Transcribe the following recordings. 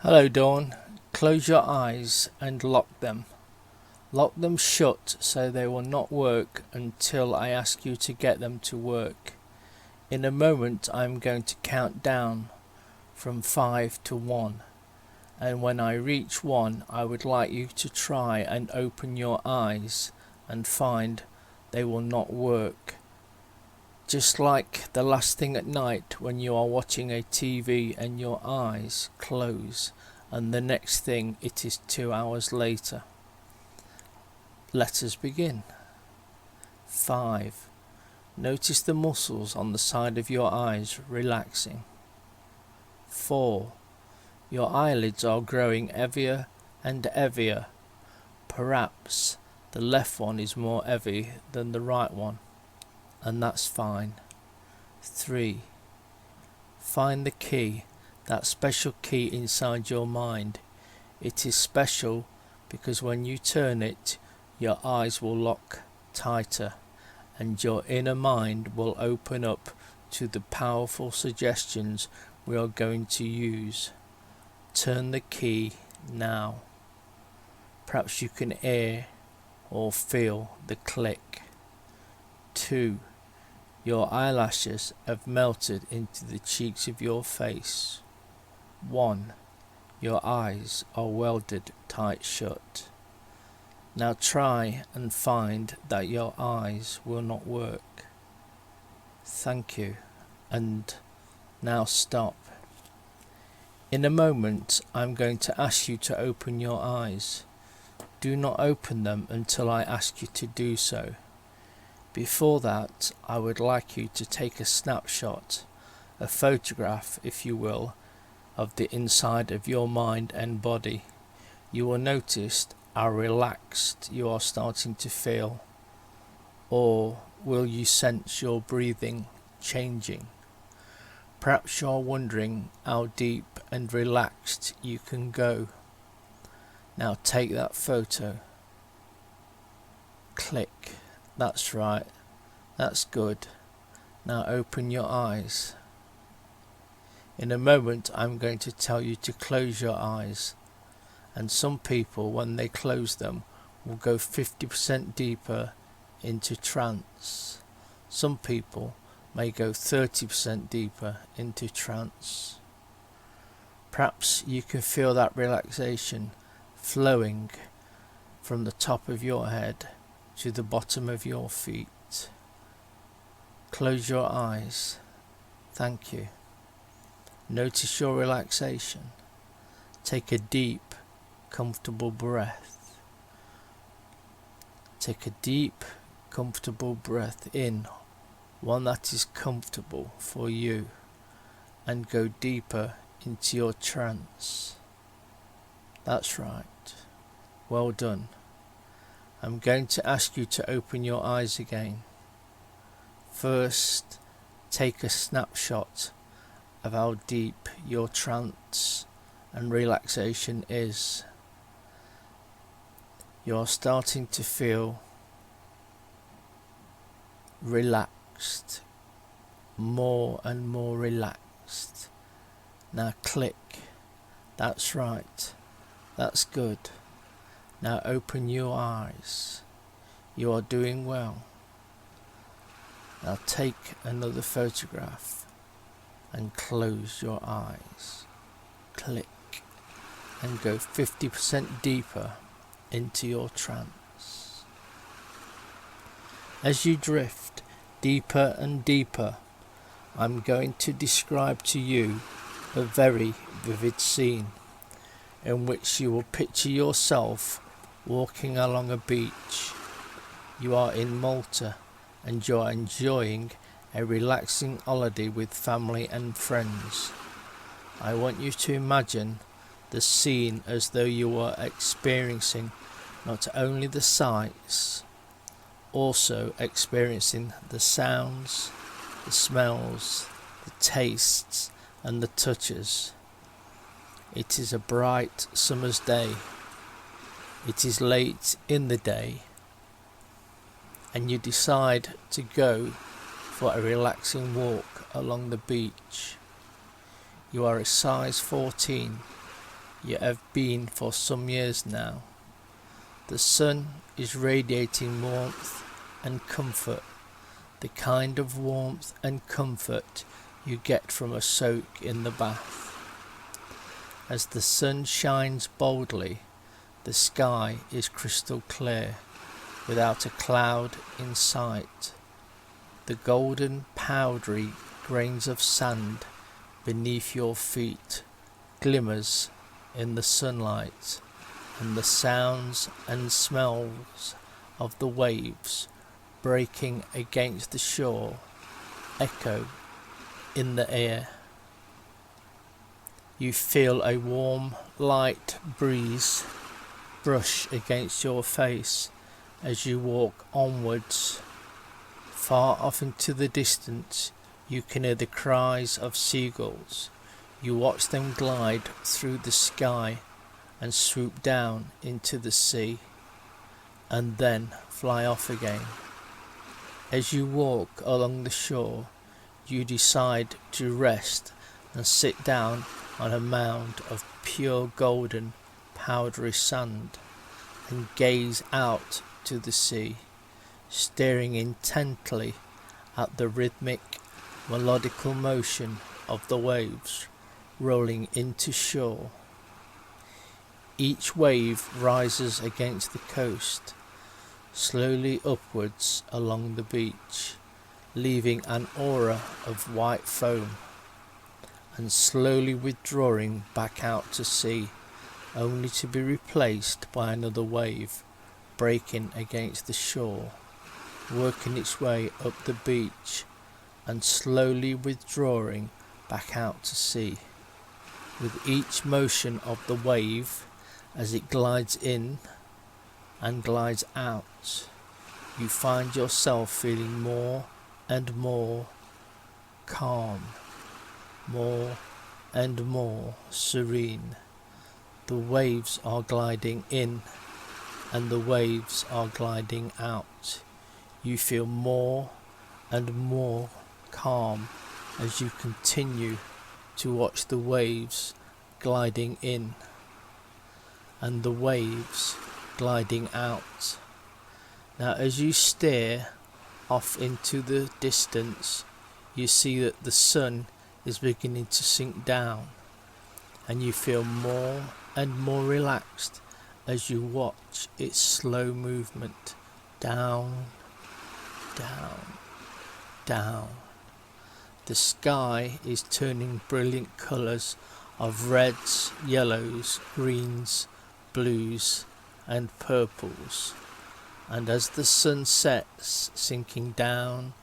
Hello, Dawn. Close your eyes and lock them. Lock them shut so they will not work until I ask you to get them to work. In a moment I am going to count down from 5 to 1, and when I reach 1 I would like you to try and open your eyes and find they will not work. Just like the last thing at night when you are watching a TV and your eyes close, and the next thing it is 2 hours later. Let us begin. 5. Notice the muscles on the side of your eyes relaxing. 4. Your eyelids are growing heavier and heavier. Perhaps the left one is more heavy than the right one, and that's fine. 3. Find the key, that special key inside your mind. It is special because when you turn it, your eyes will lock tighter and your inner mind will open up to the powerful suggestions we are going to use. Turn the key now. Perhaps you can hear or feel the click. 2. Your eyelashes have melted into the cheeks of your face. 1. Your eyes are welded tight shut. Now try and find that your eyes will not work. Thank you. And now stop. In a moment I'm going to ask you to open your eyes. Do not open them until I ask you to do so. Before that, I would like you to take a snapshot, a photograph if you will, of the inside of your mind and body. You will notice how relaxed you are starting to feel, or will you sense your breathing changing? Perhaps you are wondering how deep and relaxed you can go. Now take that photo. Click. That's right. That's good. Now open your eyes. In a moment I'm going to tell you to close your eyes, and some people when they close them will go 50% deeper into trance. Some people may go 30% deeper into trance. Perhaps you can feel that relaxation flowing from the top of your head to the bottom of your feet. Close your eyes. Thank you. Notice your relaxation. Take a deep, comfortable breath. Take a deep, comfortable breath in, one that is comfortable for you, and go deeper into your trance. That's right. Well done. I'm going to ask you to open your eyes again. First, take a snapshot of how deep your trance and relaxation is. You're starting to feel relaxed, more and more relaxed. Now click. That's right. That's good. Now open your eyes. You are doing well. Now take another photograph and close your eyes. Click and go 50% deeper into your trance. As you drift deeper and deeper, I'm going to describe to you a very vivid scene in which you will picture yourself walking along a beach. You are in Malta and you are enjoying a relaxing holiday with family and friends. I want you to imagine the scene as though you were experiencing not only the sights, also experiencing the sounds, the smells, the tastes and the touches. It is a bright summer's day. It is late in the day, and you decide to go for a relaxing walk along the beach. You are a size 14 you have been for some years now. The sun is radiating warmth and comfort, the kind of warmth and comfort you get from a soak in the bath. As the sun shines boldly, the sky is crystal clear, without a cloud in sight. The golden, powdery grains of sand beneath your feet glimmers in the sunlight, and the sounds and smells of the waves breaking against the shore echo in the air. You feel a warm, light breeze brush against your face as you walk onwards. Far off into the distance, you can hear the cries of seagulls. You watch them glide through the sky and swoop down into the sea, and then fly off again. As you walk along the shore, you decide to rest and sit down on a mound of pure golden, powdery sand and gaze out to the sea, staring intently at the rhythmic, melodical motion of the waves rolling into shore. Each wave rises against the coast, slowly upwards along the beach, leaving an aura of white foam, and slowly withdrawing back out to sea, only to be replaced by another wave breaking against the shore, working its way up the beach and slowly withdrawing back out to sea. With each motion of the wave as it glides in and glides out, you find yourself feeling more and more calm, more and more serene. The waves are gliding in and the waves are gliding out. You feel more and more calm as you continue to watch the waves gliding in and the waves gliding out. Now, as you stare off into the distance, you see that the sun is beginning to sink down, and you feel more and more relaxed as you watch its slow movement down, down, down. The sky is turning brilliant colours of reds, yellows, greens, blues and purples, and as the sun sets, sinking down,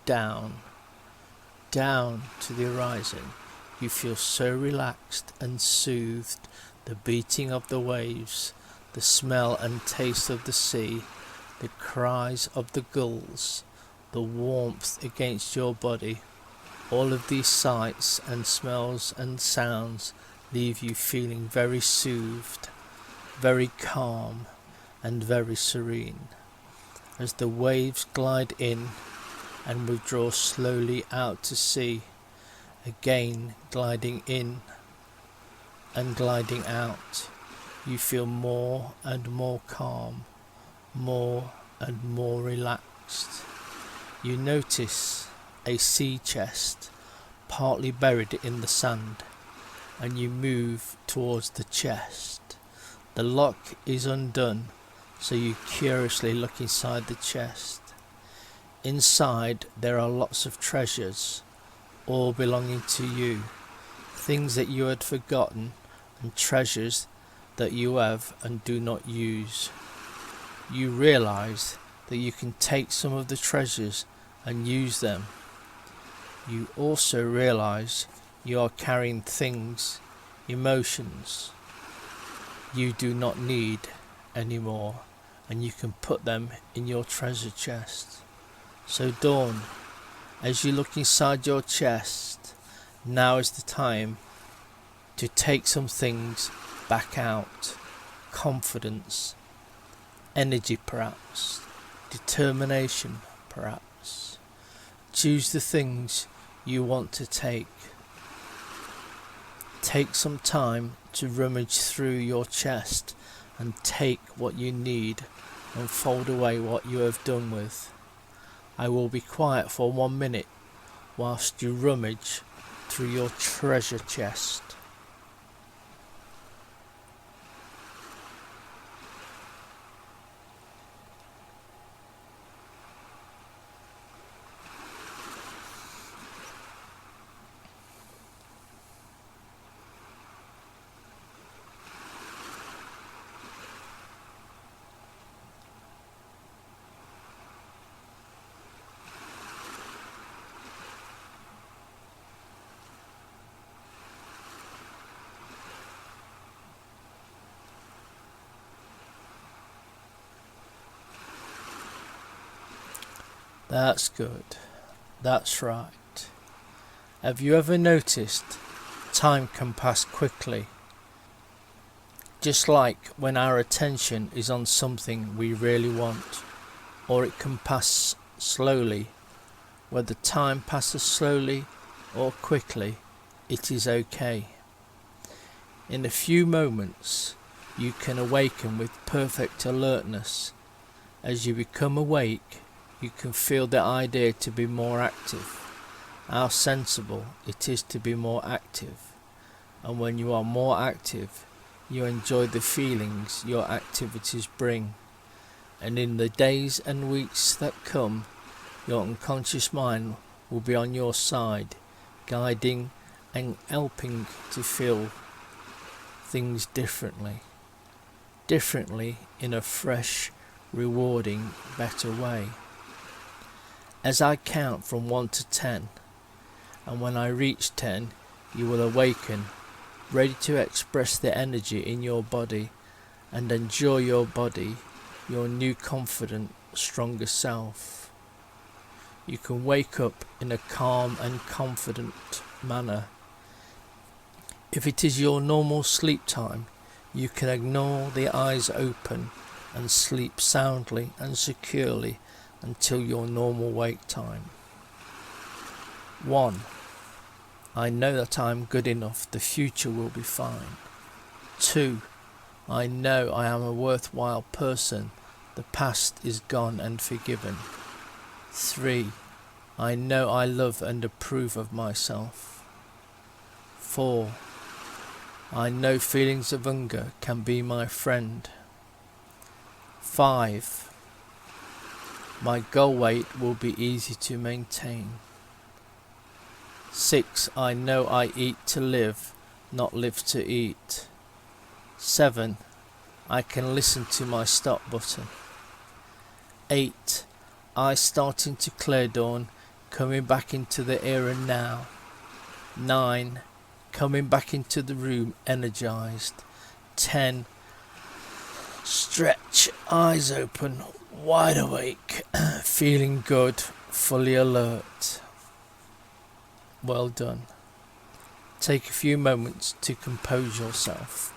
down, down to the horizon, you feel so relaxed and soothed. The beating of the waves, the smell and taste of the sea, the cries of the gulls, the warmth against your body, all of these sights and smells and sounds leave you feeling very soothed, very calm and very serene. As the waves glide in and withdraw slowly out to sea, again gliding in and gliding out, you feel more and more calm, more and more relaxed. You notice a sea chest partly buried in the sand, and you move towards the chest. The lock is undone, so you curiously look inside the chest. Inside there are lots of treasures, all belonging to you, things that you had forgotten and treasures that you have and do not use. You realize that you can take some of the treasures and use them. You also realize you are carrying things, emotions you do not need anymore, and you can put them in your treasure chest. So Dawn, as you look inside your chest, now is the time to take some things back out. Confidence, energy perhaps, determination perhaps. Choose the things you want to take. Take some time to rummage through your chest and take what you need and fold away what you have done with. I will be quiet for 1 minute whilst you rummage through your treasure chest. That's good. That's right. Have you ever noticed time can pass quickly? Just like when our attention is on something we really want, or it can pass slowly. Whether time passes slowly or quickly, it is okay. In a few moments, you can awaken with perfect alertness. As you become awake, you can feel the idea to be more active, how sensible it is to be more active, and when you are more active, you enjoy the feelings your activities bring, and in the days and weeks that come, your unconscious mind will be on your side, guiding and helping to feel things differently in a fresh, rewarding, better way. As I count from 1 to 10, and when I reach 10, you will awaken, ready to express the energy in your body and enjoy your body, your new confident, stronger self. You can wake up in a calm and confident manner. If it is your normal sleep time, you can ignore the eyes open and sleep soundly and securely until your normal wake time. 1. I know that I am good enough, the future will be fine. 2. I know I am a worthwhile person, the past is gone and forgiven. 3. I know I love and approve of myself. 4. I know feelings of hunger can be my friend. 5. My goal weight will be easy to maintain. 6. I know I eat to live, not live to eat. 7. I can listen to my stop button. 8. I starting to clear dawn, coming back into the era now. 9. Coming back into the room energized. 10. Stretch, eyes open, wide awake, feeling good, fully alert. Well done. Take a few moments to compose yourself.